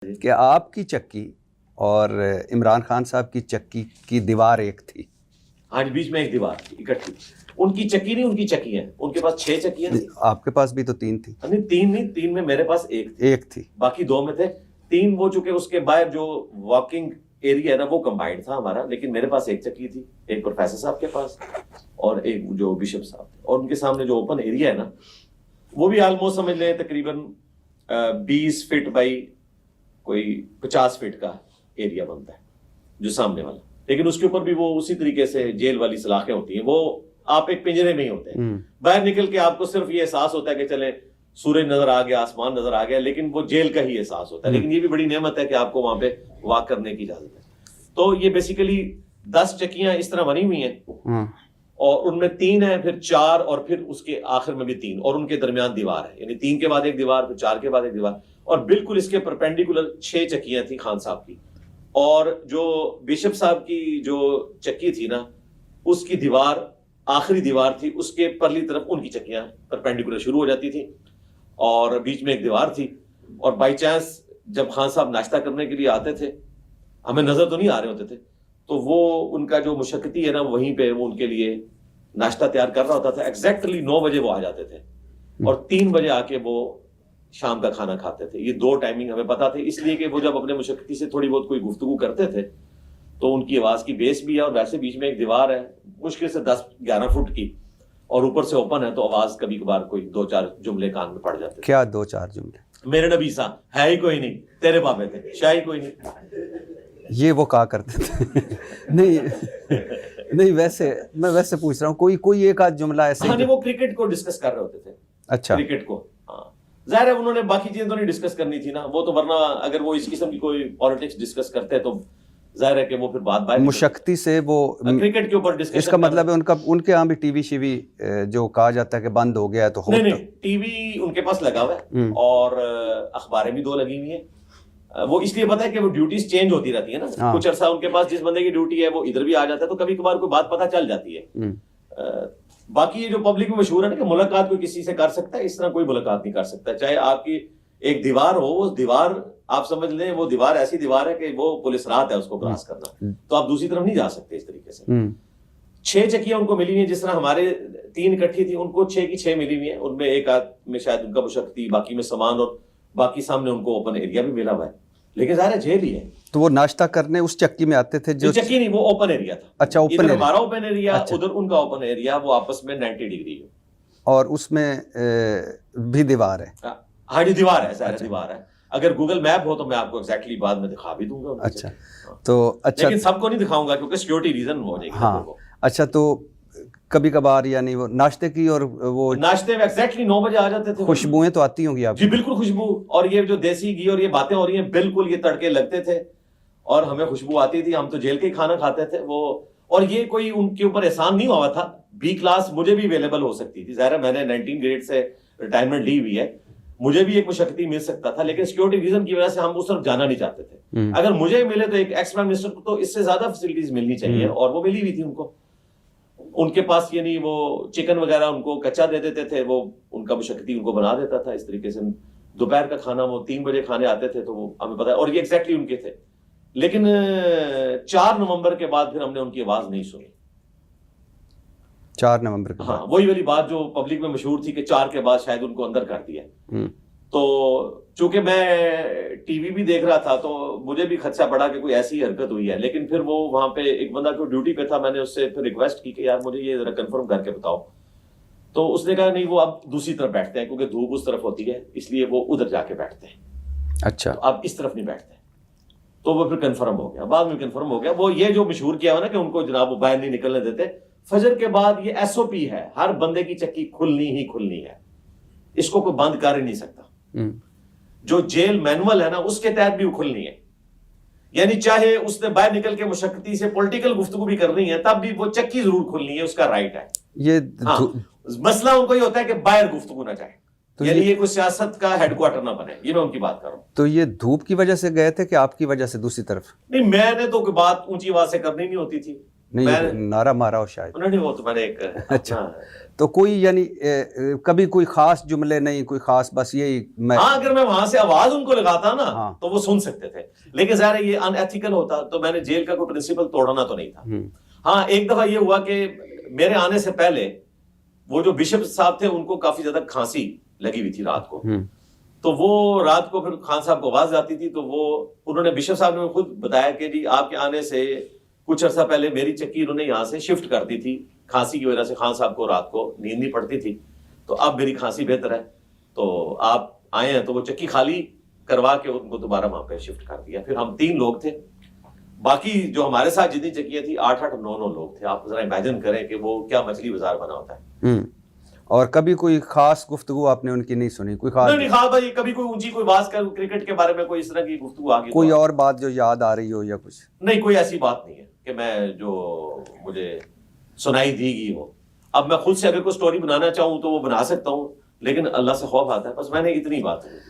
कि आपकी चक्की और इमरान खान साहब की चक्की की दीवार एक थी। हाँ जी, बीच में एक दीवार थी इकट्ठी। उनकी चक्की नहीं, उनकी चक्की है। उनके पास 6 चक्कियां थी। आपके पास भी तो 3 थी। नहीं 3 नहीं, 3 में मेरे पास एक थी, बाकी 2 में थे। 3 वो चुके, उसके बाहर जो वॉकिंग एरिया है ना वो कंबाइंड था हमारा, लेकिन मेरे पास एक चक्की थी, एक प्रोफेसर साहब के पास और एक जो बिशप साहब थे। और उनके सामने जो ओपन एरिया है ना वो भी ऑलमोस्ट समझ लें तकरीबन 20 फीट बाई कोई 50 फीट का एरिया बनता है जो सामने वाला। लेकिन उसके ऊपर भी वो उसी तरीके से जेल वाली सलाखें होती हैं। वो आप एक पिंजरे में ही होते हैं, बाहर निकल के आपको सिर्फ ये एहसास होता है कि चले सूरज नजर आ गया, आसमान नजर आ गया, लेकिन वो जेल का ही एहसास होता है। लेकिन ये भी बड़ी नेमत है कि आपको वहां पे वॉक करने की इजाजत है। तो ये बेसिकली 10 चक्कियां इस तरह बनी हुई हैं और उनमें 3 है, फिर 4 और फिर उसके आखिर में भी 3 और उनके दरमियान दीवार है, यानी 3 के बाद एक दीवार, फिर 4 के बाद एक दीवार। और बिल्कुल इसके परपेंडिकुलर 6 चक्कियां थी खान साहब की। और जो बिशप साहब की जो चक्की थी ना उसकी दीवार आखिरी दीवार थी, उसके परली तरफ उनकी चक्कियां परपेंडिकुलर शुरू हो जाती थी और बीच में एक दीवार थी। और बाई चांस जब खान साहब नाश्ता करने के लिए आते थे, हमें नजर तो नहीं आ रहे होते थे, तो वो उनका जो मुशक्कती है ना वहीं पे वो उनके लिए नाश्ता तैयार कर रहा होता था। एग्जैक्टली 9 बजे वो आ जाते थे और 3 बजे आके वो शाम का खाना खाते थे। ये 2 टाइमिंग हमें पता थे, इसलिए कि वो जब अपने मुशक्कती से थोड़ी बहुत कोई गुफ्तगू करते थे तो उनकी आवाज की बेस भी है और वैसे बीच में एक दीवार है मुश्किल से 10-11 फुट की और ऊपर से ओपन है, तो आवाज कभी कभार कोई 2-4 जुमले कान में पड़ जाते। क्या 2-4 जुमले? मेरे नबी सा है ही कोई नहीं, तेरे बाबे थे शाह ही कोई नहीं, ये वो कहा करते थे। नहीं वैसे मैं वैसे पूछ रहा हूँ, कोई एक आध जुमला ऐसे। हाँ, वो क्रिकेट को डिस्कस कर रहे होते थे। अच्छा, क्रिकेट को, हाँ जाहिर है उन्होंने बाकी चीजें तो नहीं डिस्कस करनी थी ना, वो तो वरना अगर वो इस किस्म की कोई पॉलिटिक्स डिस्कस करते तो जाहिर है कि वो फिर बात मुशक्कती से वो क्रिकेट के ऊपर डिस्कशन। इसका मतलब है उनके यहाँ भी टीवी शीवी जो कहा जाता है कि बंद हो गया है तो नहीं, टीवी उनके पास लगा हुआ है और अखबारें भी 2 लगी हुई हैं। वो इसलिए पता है कि वो ड्यूटीज चेंज होती रहती है ना। कुछ अरसा उनके पास जिस बंदे की ड्यूटी है वो इधर भी आ जाता है, तो कभी कभार कोई बात पता चल जाती है। बाकी ये जो पब्लिक में मशहूर है ना कि मुलाकात कोई किसी से कर सकता है, इस तरह कोई मुलाकात नहीं कर सकता। चाहे आपकी एक दीवार हो, उस दीवार आप समझ लें वो दीवार ऐसी दीवार है कि वो पुलिस रात है उसको क्रॉस करना, तो आप दूसरी तरफ नहीं जा सकते इस तरीके से। 6 चक्कियां उनको मिली हुई है, जिस तरह हमारे 3 इकट्ठी थी, उनको 6 की 6 मिली हुई है। उनमें एक आध में शायद उनका मुशक्कती, बाकी में सामान और बाकी सामने उनको ओपन एरिया भी मिला हुआ है, लेकिन ज़ाहिर है जेल ही है। तो वो नाश्ता करने उस चक्की में आते थे? जो चक्की नहीं, वो ओपन एरिया था। अच्छा, ओपन एरिया, हमारा ओपन एरिया, उधर उनका ओपन एरिया, वो आपस में 90 डिग्री है और उसमें भी दीवार है। हाँ जी, दीवार है, सारा दीवार है। अगर गूगल मैप हो तो मैं आपको एग्जैक्टली बाद में दिखा भी दूंगा। अच्छा, तो अच्छा, लेकिन सबको नहीं दिखाऊंगा क्योंकि सिक्योरिटी रीजन हो जाएगी। हाँ, अच्छा, तो कभी कभार यानी वो नाश्ते की और वो नाश्ते में एग्जैक्टली 9 बजे आ जाते थे। खुशबुएं तो आती होंगी आपको? जी बिल्कुल, खुशबू और ये जो देसी घी और ये बातें हो रही हैं, बिल्कुल ये तड़के लगते थे और हमें खुशबू आती थी। हम तो जेल के ही खाना खाते थे वो। और ये कोई उनके ऊपर एहसान नहीं हुआ था। बी क्लास मुझे भी अवेलेबल हो सकती थी, ज़ाहिर है मैंने 19 ग्रेड से रिटायरमेंट ली हुई है, मुझे भी एक मुशक्कती मिल सकता था, लेकिन सिक्योरिटी रीजन की वजह से हम उस तरफ जाना नहीं चाहते थे। अगर मुझे मिले तो एक एक्स प्राइम मिनिस्टर को तो इससे ज्यादा फैसिलिटीज मिलनी चाहिए और वो मिली हुई थी उनको। उनके पास ये नहीं, वो चिकन वगैरह उनको कच्चा दे देते थे, वो उनका मुशक्कती उनको बना देता था इस तरीके से। दोपहर का खाना वो 3 बजे खाने आते थे, तो वो हमें पता है और ये एग्जैक्टली उनके थे। लेकिन 4 नवंबर के बाद फिर हमने उनकी आवाज नहीं सुनी। 4 नवंबर के बाद? हाँ, वही वाली बात जो पब्लिक में मशहूर थी कि 4 के बाद शायद उनको अंदर कर दिया। तो चूंकि मैं टीवी भी देख रहा था तो मुझे भी खदशा पड़ा कि कोई ऐसी हरकत हुई है। लेकिन फिर वो वहां पे एक बंदा को ड्यूटी पे था, मैंने उससे फिर रिक्वेस्ट की कि यार मुझे ये जरा कंफर्म करके बताओ। तो उसने कहा नहीं, वो अब दूसरी तरफ बैठते हैं क्योंकि धूप उस तरफ होती है, इसलिए वो उधर जाके बैठते हैं। अच्छा, तो अब इस तरफ नहीं बैठते। तो वो फिर कंफर्म हो गया, बाद में कंफर्म हो गया। वो ये जो मशहूर किया हुआ ना कि उनको जनाब वो बाहर नहीं निकलने देते। फजर के बाद ये SOP है, हर बंदे की चक्की खुलनी ही खुलनी है, इसको कोई बंद कर ही नहीं सकता। जो जेल मैनुअल है ना उसके तहत भी वो खुलनी है, यानी चाहे उसने बाहर निकल के मुशक्कती से पॉलिटिकल गुफ्तगू भी करनी है तब भी वो चक्की जरूर खुलनी है, उसका राइट है ये। मसला उनको ये होता है कि बाहर गुफ्तगू ना जाए, तो यानी ये कोई सियासत का हेडक्वार्टर ना बने, ये मैं उनकी बात कर रहा हूं। तो ये धूप की वजह से गए थे कि आपकी वजह से दूसरी तरफ? नहीं, मैंने तो कोई बात ऊंची आवाज से करनी नहीं होती थी। नहीं, नारा मारा हो शायद? नहीं, वो तो मैंने एक अच्छा, तो कोई यानी कभी कोई खास जुमले नहीं, कोई खास, बस यही मैं हाँ, अगर मैं वहां से आवाज उनको लगाता ना हाँ। तो वो सुन सकते थे, लेकिन ज़ाहिर है ये अनएथिकल होता, तो मैंने जेल का कोई प्रिंसिपल तोड़ना तो नहीं था। हाँ, एक दफा ये हुआ कि मेरे आने से पहले वो जो बिशप साहब थे उनको काफी ज्यादा खांसी लगी हुई थी रात को, तो वो रात को फिर खान साहब को आवाज आती थी, तो वो उन्होंने बिशप साहब ने खुद बताया कि जी आपके आने से कुछ अर्सा पहले मेरी चक्की इन्होंने यहाँ से शिफ्ट कर दी थी, खांसी की वजह से खान साहब को रात को नींद नहीं पड़ती थी, तो अब मेरी खांसी बेहतर है, तो आप आए हैं, तो वो चक्की खाली करवा के उनको दोबारा वहां पे शिफ्ट कर दिया। फिर हम 3 लोग थे, बाकी जो हमारे साथ जितनी चक्कियां थी 8-8 9-9 लोग थे। आप जरा इमेजिन करें कि वो क्या मछली बाजार बना होता है। और कभी कोई खास गुफ्तगू आपने उनकी नहीं सुनी? कोई खास नहीं खास भाई, कभी कोई ऊंची कोई बात कर क्रिकेट के बारे में कोई इस तरह की गुफ्तगू आ गई, कोई और बात जो याद आ रही हो या कुछ? नहीं, कोई ऐसी बात नहीं है कि मैं जो मुझे सुनाई दी गई हो। अब मैं खुद से अगर कोई स्टोरी बनाना चाहूँ तो वो बना सकता हूँ, लेकिन अल्लाह से खौफ आता है, बस मैंने इतनी बात है।